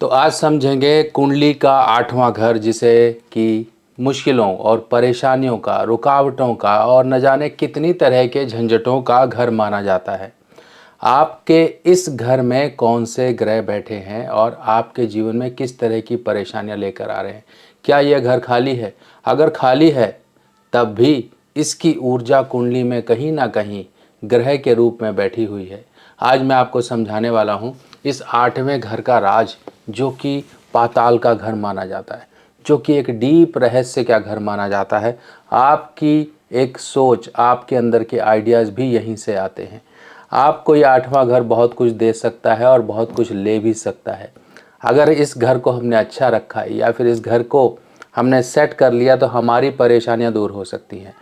तो आज समझेंगे कुंडली का आठवां घर, जिसे कि मुश्किलों और परेशानियों का, रुकावटों का और न जाने कितनी तरह के झंझटों का घर माना जाता है। आपके इस घर में कौन से ग्रह बैठे हैं और आपके जीवन में किस तरह की परेशानियां लेकर आ रहे हैं? क्या यह घर खाली है? अगर खाली है तब भी इसकी ऊर्जा कुंडली में कहीं ना कहीं ग्रह के रूप में बैठी हुई है। आज मैं आपको समझाने वाला हूँ इस आठवें घर का राज, जो कि पाताल का घर माना जाता है, जो कि एक डीप रहस्य का घर माना जाता है। आपकी एक सोच, आपके अंदर के आइडियाज़ भी यहीं से आते हैं। आपको ये आठवां घर बहुत कुछ दे सकता है और बहुत कुछ ले भी सकता है। अगर इस घर को हमने अच्छा रखा है या फिर इस घर को हमने सेट कर लिया तो हमारी परेशानियां दूर हो सकती हैं।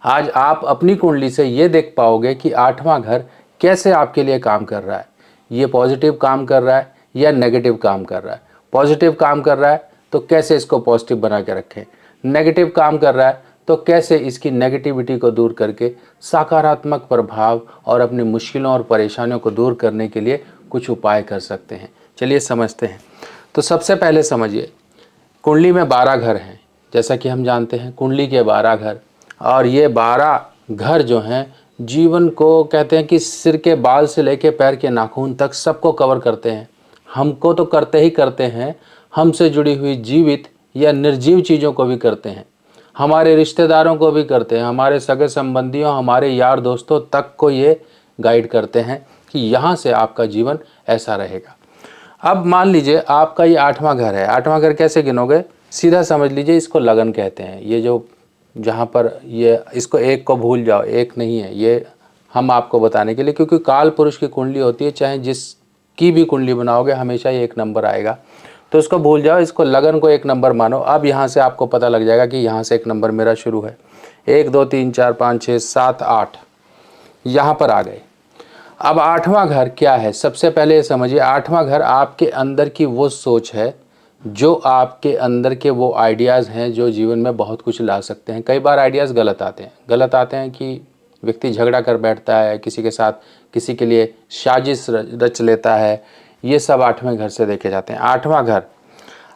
आज आप अपनी कुंडली से ये देख पाओगे कि आठवां घर कैसे आपके लिए काम कर रहा है। ये पॉजिटिव काम कर रहा है या नेगेटिव काम कर रहा है। पॉजिटिव काम कर रहा है तो कैसे इसको पॉजिटिव बना के रखें। नेगेटिव काम कर रहा है तो कैसे इसकी नेगेटिविटी को दूर करके सकारात्मक प्रभाव और अपनी मुश्किलों और परेशानियों को दूर करने के लिए कुछ उपाय कर सकते हैं। चलिए समझते हैं। तो सबसे पहले समझिए, कुंडली में 12 घर हैं। जैसा कि हम जानते हैं कुंडली के 12 घर, और ये 12 घर जो हैं जीवन को, कहते हैं कि सिर के बाल से लेकर पैर के नाखून तक सबको कवर करते हैं। हमको तो करते ही करते हैं, हमसे जुड़ी हुई जीवित या निर्जीव चीज़ों को भी करते हैं, हमारे रिश्तेदारों को भी करते हैं, हमारे सगे संबंधियों, हमारे यार दोस्तों तक को ये गाइड करते हैं कि यहाँ से आपका जीवन ऐसा रहेगा। अब मान लीजिए आपका ये आठवां घर है। आठवां घर कैसे गिनोगे? सीधा समझ लीजिए, इसको लगन कहते हैं। ये जो जहाँ पर ये, इसको एक को भूल जाओ, एक नहीं है ये, हम आपको बताने के लिए, क्योंकि काल पुरुष की कुंडली होती है, चाहे जिसकी भी कुंडली बनाओगे हमेशा ये एक नंबर आएगा। तो इसको भूल जाओ, इसको लगन को एक नंबर मानो। अब यहाँ से आपको पता लग जाएगा कि यहाँ से एक नंबर मेरा शुरू है। 1 2 3 4 5 6 7 8 यहाँ पर आ गए। अब आठवां घर क्या है? सबसे पहले ये समझिए, आठवां घर आपके अंदर की वो सोच है, जो आपके अंदर के वो आइडियाज़ हैं जो जीवन में बहुत कुछ ला सकते हैं। कई बार आइडियाज़ गलत आते हैं। गलत आते हैं कि व्यक्ति झगड़ा कर बैठता है किसी के साथ, किसी के लिए साजिश रच लेता है। ये सब आठवें घर से देखे जाते हैं। आठवां घर,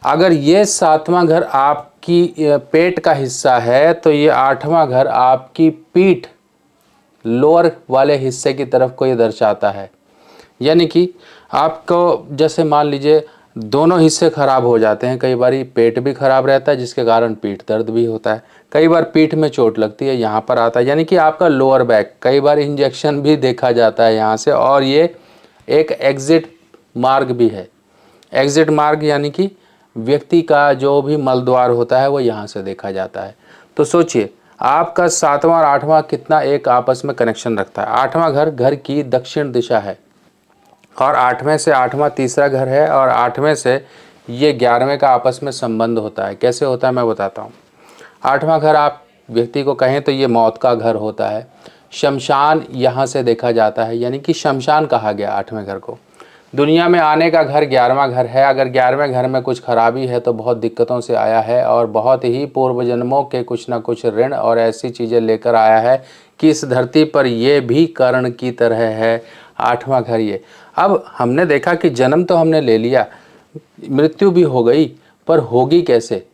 अगर ये सातवां घर आपकी पेट का हिस्सा है तो ये आठवां घर आपकी पीठ, लोअर वाले हिस्से की तरफ को ये दर्शाता है। यानी कि आपको, जैसे मान लीजिए दोनों हिस्से खराब हो जाते हैं, कई बार पेट भी खराब रहता है जिसके कारण पीठ दर्द भी होता है, कई बार पीठ में चोट लगती है, यहाँ पर आता है। यानी कि आपका लोअर बैक, कई बार इंजेक्शन भी देखा जाता है यहाँ से। और ये एक एग्जिट मार्ग भी है। एग्जिट मार्ग यानी कि व्यक्ति का जो भी मल द्वार होता है वो यहाँ से देखा जाता है। तो सोचिए, आपका सातवां और आठवां कितना एक आपस में कनेक्शन रखता है। आठवां घर घर की दक्षिण दिशा है, और आठवें से आठवां तीसरा घर है, और आठवें से ये 11वें का आपस में संबंध होता है। कैसे होता है मैं बताता हूँ। आठवां घर आप व्यक्ति को कहें तो ये मौत का घर होता है। शमशान यहाँ से देखा जाता है, यानी कि शमशान कहा गया आठवें घर को। दुनिया में आने का घर 11वां घर है। अगर 11वें घर में कुछ खराबी है तो बहुत दिक्कतों से आया है, और बहुत ही पूर्व जन्मों के कुछ ना कुछ ऋण और ऐसी चीज़ें लेकर आया है कि इस धरती पर ये भी कर्ण की तरह है। आठवां घर ये, अब हमने देखा कि जन्म तो हमने ले लिया, मृत्यु भी हो गई, पर होगी कैसे?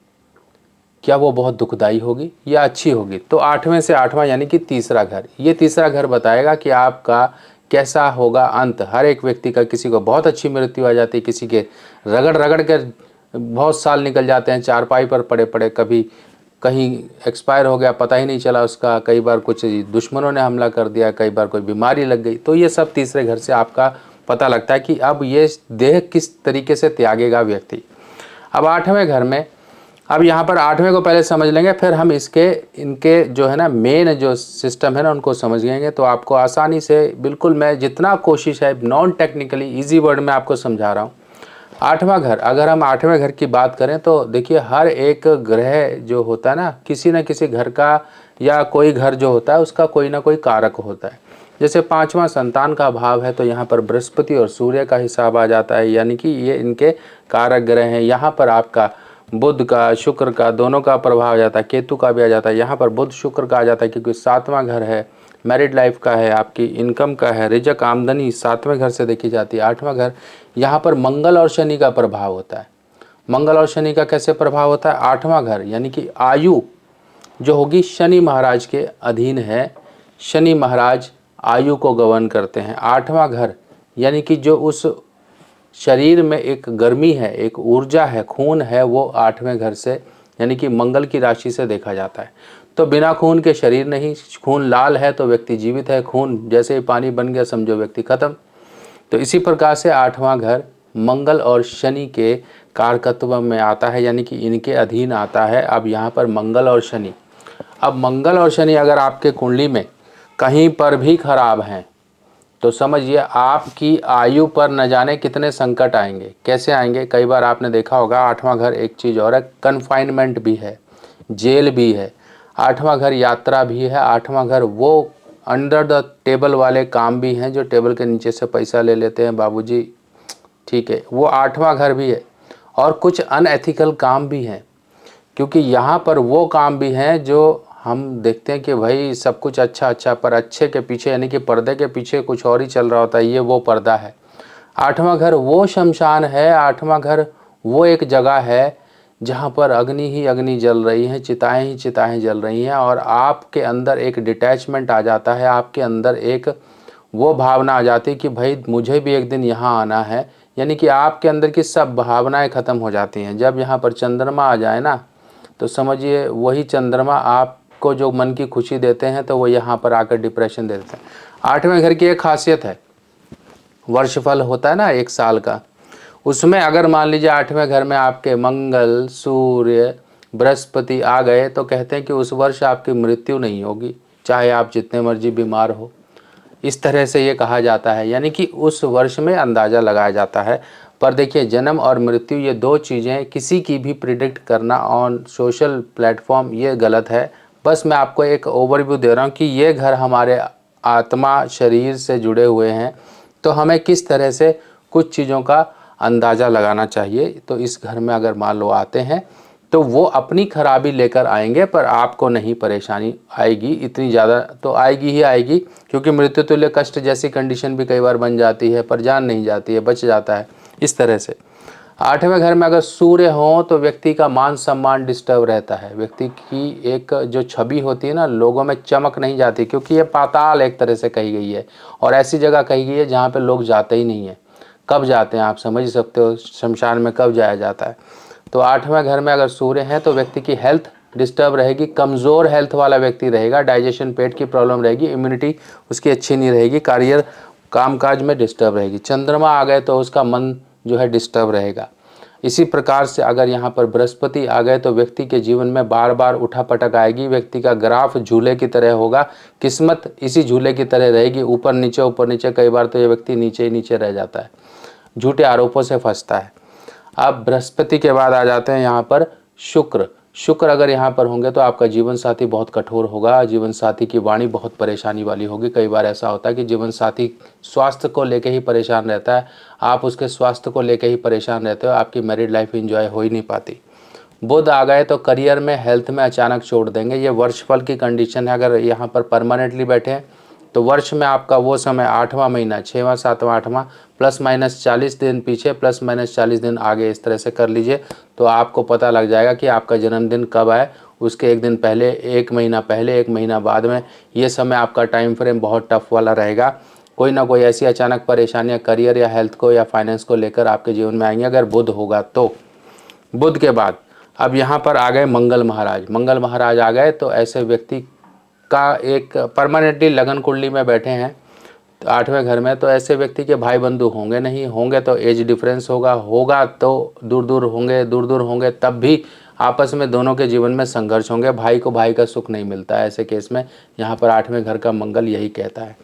क्या वो बहुत दुखदाई होगी या अच्छी होगी? तो आठवें से आठवां यानी कि तीसरा घर, ये तीसरा घर बताएगा कि आपका कैसा होगा अंत। हर एक व्यक्ति का, किसी को बहुत अच्छी मृत्यु आ जाती है, किसी के रगड़ रगड़ कर बहुत साल निकल जाते हैं, चारपाई पर पड़े पड़े, कभी कहीं एक्सपायर हो गया पता ही नहीं चला उसका, कई बार कुछ दुश्मनों ने हमला कर दिया, कई बार कोई बीमारी लग गई। तो ये सब तीसरे घर से आपका पता लगता है कि अब ये देह किस तरीके से त्यागेगा व्यक्ति। अब आठवें घर में, अब यहाँ पर आठवें को पहले समझ लेंगे, फिर हम इनके जो है ना मेन जो सिस्टम है ना उनको समझ लेंगे, तो आपको आसानी से, बिल्कुल मैं जितना कोशिश है नॉन टेक्निकली इजी वर्ड में आपको समझा रहा हूँ। आठवां घर, अगर हम आठवें घर की बात करें तो देखिए, हर एक ग्रह जो होता है ना, किसी न किसी घर का या कोई घर जो होता है उसका कोई ना कोई कारक होता है। जैसे पांचवां संतान का भाव है तो यहाँ पर बृहस्पति और सूर्य का हिसाब आ जाता है, यानी कि ये इनके कारक ग्रह हैं। यहाँ पर आपका बुध का, शुक्र का, दोनों का प्रभाव आ जाता है, केतु का भी आ जाता है। यहाँ पर बुध शुक्र का आ जाता है क्योंकि सातवां घर है। मैरिड लाइफ का है, आपकी इनकम का है, रिजक आमदनी 7वें घर से देखी जाती है। 8वां घर यहाँ पर मंगल और शनि का प्रभाव होता है। मंगल और शनि का कैसे प्रभाव होता है? 8वां घर यानी कि आयु जो होगी शनि महाराज के अधीन है। शनि महाराज आयु को गवर्न करते हैं। 8वां घर यानी कि जो उस शरीर में एक गर्मी है, एक ऊर्जा है, खून है, वो 8वें घर से यानी कि मंगल की राशि से देखा जाता है। तो बिना खून के शरीर नहीं, खून लाल है तो व्यक्ति जीवित है, खून जैसे ही पानी बन गया समझो व्यक्ति खत्म। तो इसी प्रकार से 8वां घर मंगल और शनि के कारकत्व में आता है, यानी कि इनके अधीन आता है। अब यहाँ पर मंगल और शनि, अब मंगल और शनि अगर आपके कुंडली में कहीं पर भी खराब हैं तो समझिए आपकी आयु पर न जाने कितने संकट आएंगे। कैसे आएंगे? कई बार आपने देखा होगा 8वां घर एक चीज़ और है, कन्फाइनमेंट भी है, जेल भी है। 8वां घर यात्रा भी है। 8वां घर वो अंडर द टेबल वाले काम भी हैं जो टेबल के नीचे से पैसा ले लेते हैं बाबूजी, ठीक है, वो 8वां घर भी है। और कुछ अनएथिकल काम भी हैं, क्योंकि यहाँ पर वो काम भी हैं जो हम देखते हैं कि भाई सब कुछ अच्छा अच्छा, पर अच्छे के पीछे यानी कि पर्दे के पीछे कुछ और ही चल रहा होता है, ये वो पर्दा है। 8वां घर वो शमशान है। 8वां घर वो एक जगह है जहाँ पर अग्नि ही अग्नि जल रही है, चिताएं ही चिताएं जल रही हैं, और आपके अंदर एक डिटैचमेंट आ जाता है, आपके अंदर एक वो भावना आ जाती है कि भाई मुझे भी एक दिन यहाँ आना है। यानी कि आपके अंदर की सब भावनाएं खत्म हो जाती हैं। जब यहाँ पर चंद्रमा आ जाए ना तो समझिए वही चंद्रमा आपको जो मन की खुशी देते हैं तो वो यहाँ पर आकर डिप्रेशन दे देते हैं। 8वें घर की एक खासियत है, वर्षफल होता है ना एक साल का, उसमें अगर मान लीजिए 8वें घर में आपके मंगल, सूर्य, बृहस्पति आ गए तो कहते हैं कि उस वर्ष आपकी मृत्यु नहीं होगी, चाहे आप जितने मर्जी बीमार हो। इस तरह से ये कहा जाता है, यानी कि उस वर्ष में अंदाज़ा लगाया जाता है। पर देखिए जन्म और मृत्यु ये दो चीज़ें किसी की भी प्रिडिक्ट करना ऑन सोशल प्लेटफॉर्म ये गलत है। बस मैं आपको एक ओवरव्यू दे रहा हूँ कि ये घर हमारे आत्मा शरीर से जुड़े हुए हैं, तो हमें किस तरह से कुछ चीज़ों का अंदाज़ा लगाना चाहिए। तो इस घर में अगर मान लो आते हैं तो वो अपनी खराबी लेकर आएंगे, पर आपको नहीं परेशानी आएगी, इतनी ज़्यादा तो आएगी ही आएगी, क्योंकि मृत्यु तुल्य कष्ट जैसी कंडीशन भी कई बार बन जाती है, पर जान नहीं जाती है, बच जाता है इस तरह से। 8वें घर में अगर सूर्य हो तो व्यक्ति का मान सम्मान डिस्टर्ब रहता है, व्यक्ति की एक जो छवि होती है ना लोगों में चमक नहीं जाती, क्योंकि ये पाताल एक तरह से कही गई है और ऐसी जगह कही गई है जहाँ पे लोग जाते ही नहीं है। कब जाते हैं आप समझ सकते हो, शमशान में कब जाया जाता है। तो 8वें घर में अगर सूर्य है तो व्यक्ति की हेल्थ डिस्टर्ब रहेगी, कमज़ोर हेल्थ वाला व्यक्ति रहेगा, डाइजेशन पेट की प्रॉब्लम रहेगी, इम्यूनिटी उसकी अच्छी नहीं रहेगी, करियर कामकाज में डिस्टर्ब रहेगी। चंद्रमा आ गए तो उसका मन जो है डिस्टर्ब रहेगा। इसी प्रकार से अगर यहाँ पर बृहस्पति आ गए तो व्यक्ति के जीवन में बार बार उठापटक आएगी, व्यक्ति का ग्राफ झूले की तरह होगा, किस्मत इसी झूले की तरह रहेगी, ऊपर नीचे, कई बार तो ये व्यक्ति नीचे ही नीचे रह जाता है, झूठे आरोपों से फंसता है। अब बृहस्पति के बाद आ जाते हैं यहाँ पर शुक्र। शुक्र अगर यहाँ पर होंगे तो आपका जीवन साथी बहुत कठोर होगा, जीवन साथी की वाणी बहुत परेशानी वाली होगी। कई बार ऐसा होता है कि जीवन साथी स्वास्थ्य को लेके ही परेशान रहता है, आप उसके स्वास्थ्य को लेके ही परेशान रहते हो, आपकी मैरिड लाइफ एंजॉय हो ही नहीं पाती। बुध आ गए तो करियर में, हेल्थ में अचानक छोड़ देंगे। ये वर्षफल की कंडीशन है। अगर यहाँ पर परमानेंटली बैठे हैं तो वर्ष में आपका वो समय 8वां महीना, 6वां, 7वां, 8वां, प्लस माइनस 40 दिन पीछे, प्लस माइनस 40 दिन आगे, इस तरह से कर लीजिए तो आपको पता लग जाएगा कि आपका जन्मदिन कब आए। उसके एक दिन पहले, एक महीना पहले, एक महीना बाद में, ये समय आपका टाइम फ्रेम बहुत टफ वाला रहेगा। कोई ना कोई ऐसी अचानक परेशानियाँ करियर या हेल्थ को या फाइनेंस को लेकर आपके जीवन में आएंगी अगर बुध होगा तो। बुध के बाद अब यहाँ पर आ गए मंगल महाराज। मंगल महाराज आ गए तो ऐसे व्यक्ति का एक परमानेंटली लगन कुंडली में बैठे हैं तो 8वें घर में, तो ऐसे व्यक्ति के भाई बंधु होंगे नहीं, होंगे तो एज डिफरेंस होगा तो दूर दूर होंगे, तब भी आपस में दोनों के जीवन में संघर्ष होंगे, भाई को भाई का सुख नहीं मिलता है ऐसे केस में। यहाँ पर 8वें घर का मंगल यही कहता है।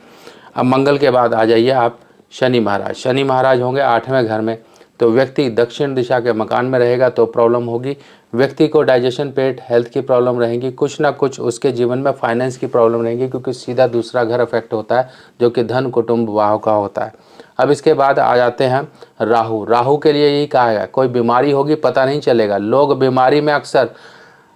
अब मंगल के बाद आ जाइए आप शनि महाराज। शनि महाराज होंगे 8वें घर में तो व्यक्ति दक्षिण दिशा के मकान में रहेगा तो प्रॉब्लम होगी, व्यक्ति को डाइजेशन, पेट, हेल्थ की प्रॉब्लम रहेगी, कुछ ना कुछ उसके जीवन में फाइनेंस की प्रॉब्लम रहेगी, क्योंकि सीधा दूसरा घर अफेक्ट होता है जो कि धन, कुटुंब, विवाह का होता है। अब इसके बाद आ जाते हैं राहु। राहु के लिए यही कहा है कोई बीमारी होगी पता नहीं चलेगा, लोग बीमारी में अक्सर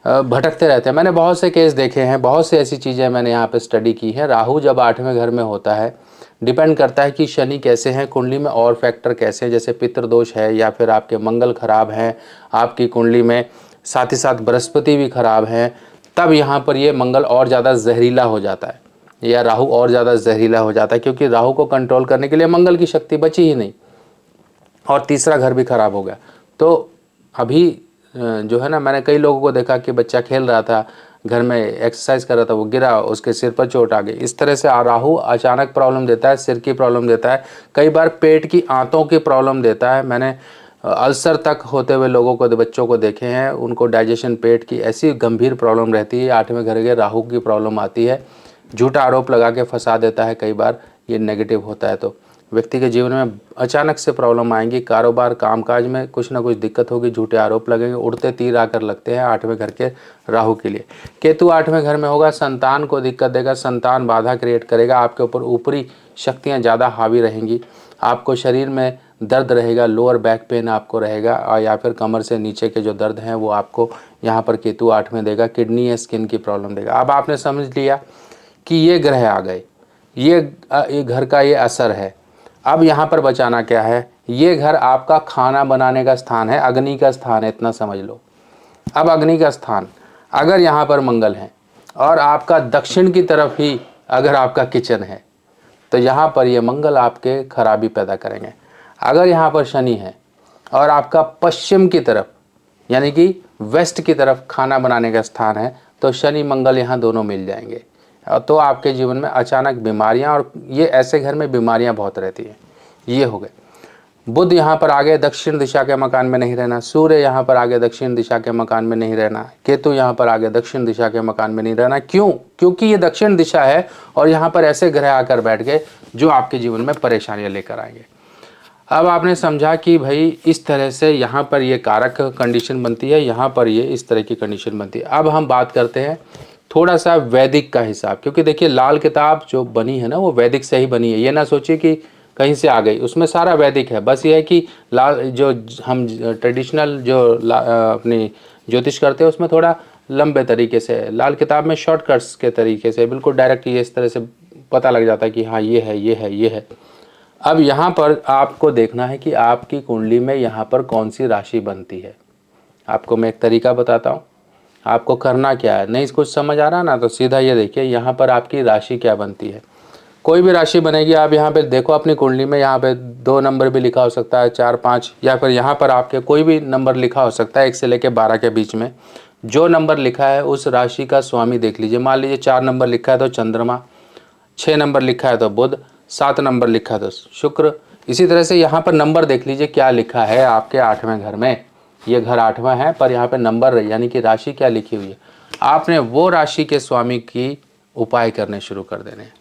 भटकते रहते हैं। मैंने बहुत से केस देखे हैं, बहुत सी ऐसी चीज़ें मैंने यहाँ पे स्टडी की है। राहु जब 8वें घर में होता है, डिपेंड करता है कि शनि कैसे हैं कुंडली में और फैक्टर कैसे हैं, जैसे पितृदोष है या फिर आपके मंगल खराब हैं आपकी कुंडली में, साथ ही साथ बृहस्पति भी खराब हैं, तब यहाँ पर ये मंगल और ज़्यादा जहरीला हो जाता है या राहु और ज़्यादा जहरीला हो जाता है, क्योंकि राहु को कंट्रोल करने के लिए मंगल की शक्ति बची ही नहीं और तीसरा घर भी खराब हो गया। तो अभी जो है ना, मैंने कई लोगों को देखा कि बच्चा खेल रहा था, घर में एक्सरसाइज कर रहा था, वो गिरा, उसके सिर पर चोट आ गई। इस तरह से राहु अचानक प्रॉब्लम देता है, सिर की प्रॉब्लम देता है, कई बार पेट की आंतों की प्रॉब्लम देता है। मैंने अल्सर तक होते हुए लोगों को, बच्चों को देखे हैं, उनको डाइजेशन, पेट की ऐसी गंभीर प्रॉब्लम रहती है। 8वें घर के राहु की प्रॉब्लम आती है, झूठा आरोप लगा के फंसा देता है, कई बार ये नेगेटिव होता है तो व्यक्ति के जीवन में अचानक से प्रॉब्लम आएंगी, कारोबार कामकाज में कुछ ना कुछ दिक्कत होगी, झूठे आरोप लगेंगे, उड़ते तीर आकर लगते हैं 8वें घर के राहु के लिए। केतु 8वें घर में होगा, संतान को दिक्कत देगा, संतान बाधा क्रिएट करेगा, आपके ऊपर ऊपरी शक्तियाँ ज़्यादा हावी रहेंगी, आपको शरीर में दर्द रहेगा, लोअर बैक पेन आपको रहेगा, और या फिर कमर से नीचे के जो दर्द हैं वो आपको यहाँ पर केतु 8वें देगा, किडनी या स्किन की प्रॉब्लम देगा। अब आपने समझ लिया कि ये ग्रह आ गए, ये घर का ये असर है। अब यहाँ पर बचाना क्या है, ये घर आपका खाना बनाने का स्थान है, अग्नि का स्थान है, इतना समझ लो। अब अग्नि का स्थान अगर यहाँ पर मंगल है और आपका दक्षिण की तरफ ही अगर आपका किचन है, तो यहाँ पर ये मंगल आपके खराबी पैदा करेंगे। अगर यहाँ पर शनि है और आपका पश्चिम की तरफ यानी कि वेस्ट की तरफ खाना बनाने का स्थान है, तो शनि मंगल यहाँ दोनों मिल जाएंगे, तो आपके जीवन में अचानक बीमारियां, और ये ऐसे घर में बीमारियां बहुत रहती हैं। ये हो गए। बुध यहाँ पर आगे दक्षिण दिशा के मकान में नहीं रहना, सूर्य यहाँ पर आगे दक्षिण दिशा के मकान में नहीं रहना, केतु यहाँ पर आगे दक्षिण दिशा के मकान में नहीं रहना। क्यों? क्योंकि ये दक्षिण दिशा है और यहाँ पर ऐसे ग्रह आकर बैठ गए जो आपके जीवन में परेशानियाँ लेकर आएंगे। अब आपने समझा कि भाई इस तरह से यहाँ पर ये कारक कंडीशन बनती है, यहाँ पर ये इस तरह की कंडीशन बनती है। अब हम बात करते हैं थोड़ा सा वैदिक का हिसाब, क्योंकि देखिए लाल किताब जो बनी है ना वो वैदिक से ही बनी है। ये ना सोचिए कि कहीं से आ गई, उसमें सारा वैदिक है। बस ये है कि लाल जो हम ट्रेडिशनल जो अपनी ज्योतिष करते हैं उसमें थोड़ा लंबे तरीके से, लाल किताब में शॉर्टकट्स के तरीके से बिल्कुल डायरेक्ट ये इस तरह से पता लग जाता है कि हाँ ये है, ये है, ये है। अब यहाँ पर आपको देखना है कि आपकी कुंडली में यहाँ पर कौन सी राशि बनती है। आपको मैं एक तरीका बताता हूँ, आपको करना क्या है। नहीं कुछ समझ आ रहा ना, तो सीधा ये देखिए यहाँ पर आपकी राशि क्या बनती है। कोई भी राशि बनेगी, आप यहाँ पे देखो अपनी कुंडली में, यहाँ पे 2 नंबर भी लिखा हो सकता है, 4, 5, या फिर यहाँ पर आपके कोई भी नंबर लिखा हो सकता है 1 से लेकर 12 के बीच में। जो नंबर लिखा है उस राशि का स्वामी देख लीजिए। मान लीजिए 4 नंबर लिखा है तो चंद्रमा, 6 नंबर लिखा है तो बुध, 7 नंबर लिखा है तो शुक्र। इसी तरह से यहाँ पर नंबर देख लीजिए क्या लिखा है आपके 8वें घर में। ये घर 8वां है पर यहाँ पे नंबर यानी कि राशि क्या लिखी हुई है। आपने वो राशि के स्वामी की उपाय करने शुरू कर देने हैं।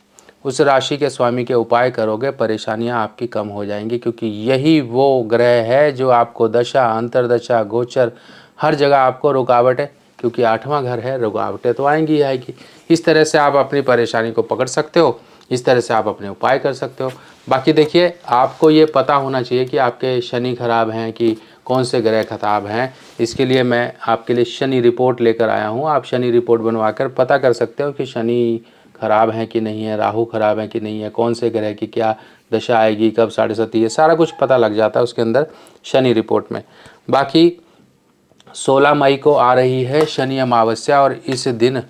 उस राशि के स्वामी के उपाय करोगे, परेशानियां आपकी कम हो जाएंगी, क्योंकि यही वो ग्रह है जो आपको दशा, अंतरदशा, गोचर हर जगह आपको रुकावट है, क्योंकि 8वां घर है, रुकावटें तो आएंगी ही आएगी। इस तरह से आप अपनी परेशानी को पकड़ सकते हो, इस तरह से आप अपने उपाय कर सकते हो। बाकी देखिए आपको ये पता होना चाहिए कि आपके शनि खराब हैं कि कौन से ग्रह खराब हैं। इसके लिए मैं आपके लिए शनि रिपोर्ट लेकर आया हूँ। आप शनि रिपोर्ट बनवा कर पता कर सकते हो कि शनि खराब है कि नहीं है, राहु खराब है कि नहीं है, कौन से ग्रह की क्या दशा आएगी, कब 7.5 ये सारा कुछ पता लग जाता है उसके अंदर शनि रिपोर्ट में। बाकी 16 मई को आ रही है शनि अमावस्या, और इस दिन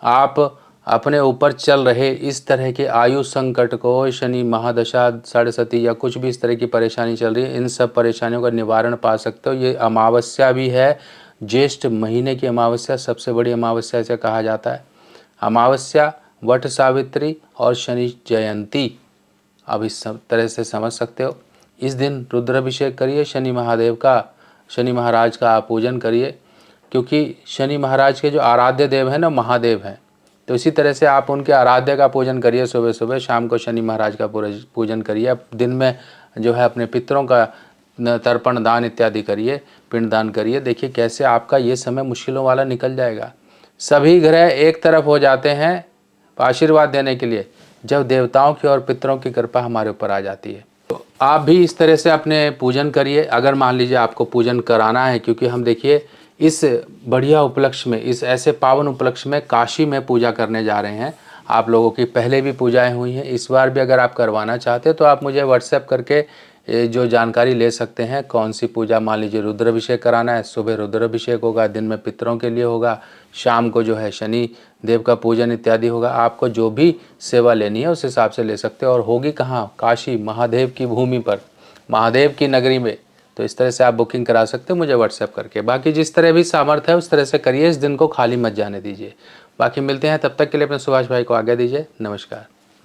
आप अपने ऊपर चल रहे इस तरह के आयु संकट को, शनि महादशा, 7.5 या कुछ भी इस तरह की परेशानी चल रही है, इन सब परेशानियों का निवारण पा सकते हो। ये अमावस्या भी है, ज्येष्ठ महीने की अमावस्या, सबसे बड़ी अमावस्या इसे कहा जाता है। अमावस्या, वट सावित्री और शनि जयंती, अब इस सब तरह से समझ सकते हो। इस दिन रुद्राभिषेक करिए शनि महादेव का, शनि महाराज का आप पूजन करिए, क्योंकि शनि महाराज के जो आराध्य देव हैं ना महादेव हैं, तो इसी तरह से आप उनके आराध्य का पूजन करिए। सुबह सुबह, शाम को शनि महाराज का पूजन करिए। अब दिन में जो है अपने पितरों का तर्पण दान इत्यादि करिए, पिंड दान करिए। देखिए कैसे आपका ये समय मुश्किलों वाला निकल जाएगा। सभी ग्रह एक तरफ हो जाते हैं आशीर्वाद देने के लिए जब देवताओं की और पितरों की कृपा हमारे ऊपर आ जाती है। तो आप भी इस तरह से अपने पूजन करिए। अगर मान लीजिए आपको पूजन कराना है, क्योंकि हम देखिए इस बढ़िया उपलक्ष्य में, इस ऐसे पावन उपलक्ष्य में काशी में पूजा करने जा रहे हैं। आप लोगों की पहले भी पूजाएं हुई हैं, इस बार भी अगर आप करवाना चाहते हैं तो आप मुझे व्हाट्सएप करके जो जानकारी ले सकते हैं। कौन सी पूजा, मान लीजिए रुद्राभिषेक कराना है, सुबह रुद्राभिषेक होगा, दिन में पितरों के लिए होगा, शाम को जो है शनि देव का पूजन इत्यादि होगा। आपको जो भी सेवा लेनी है उस हिसाब से ले सकते हो। और होगी कहाँ? काशी, महादेव की भूमि पर, महादेव की नगरी में। तो इस तरह से आप बुकिंग करा सकते हो मुझे व्हाट्सएप करके। बाकी जिस तरह भी सामर्थ्य है उस तरह से करिए, इस दिन को खाली मत जाने दीजिए। बाकी मिलते हैं, तब तक के लिए अपने सुभाष भाई को आज्ञा दीजिए। नमस्कार।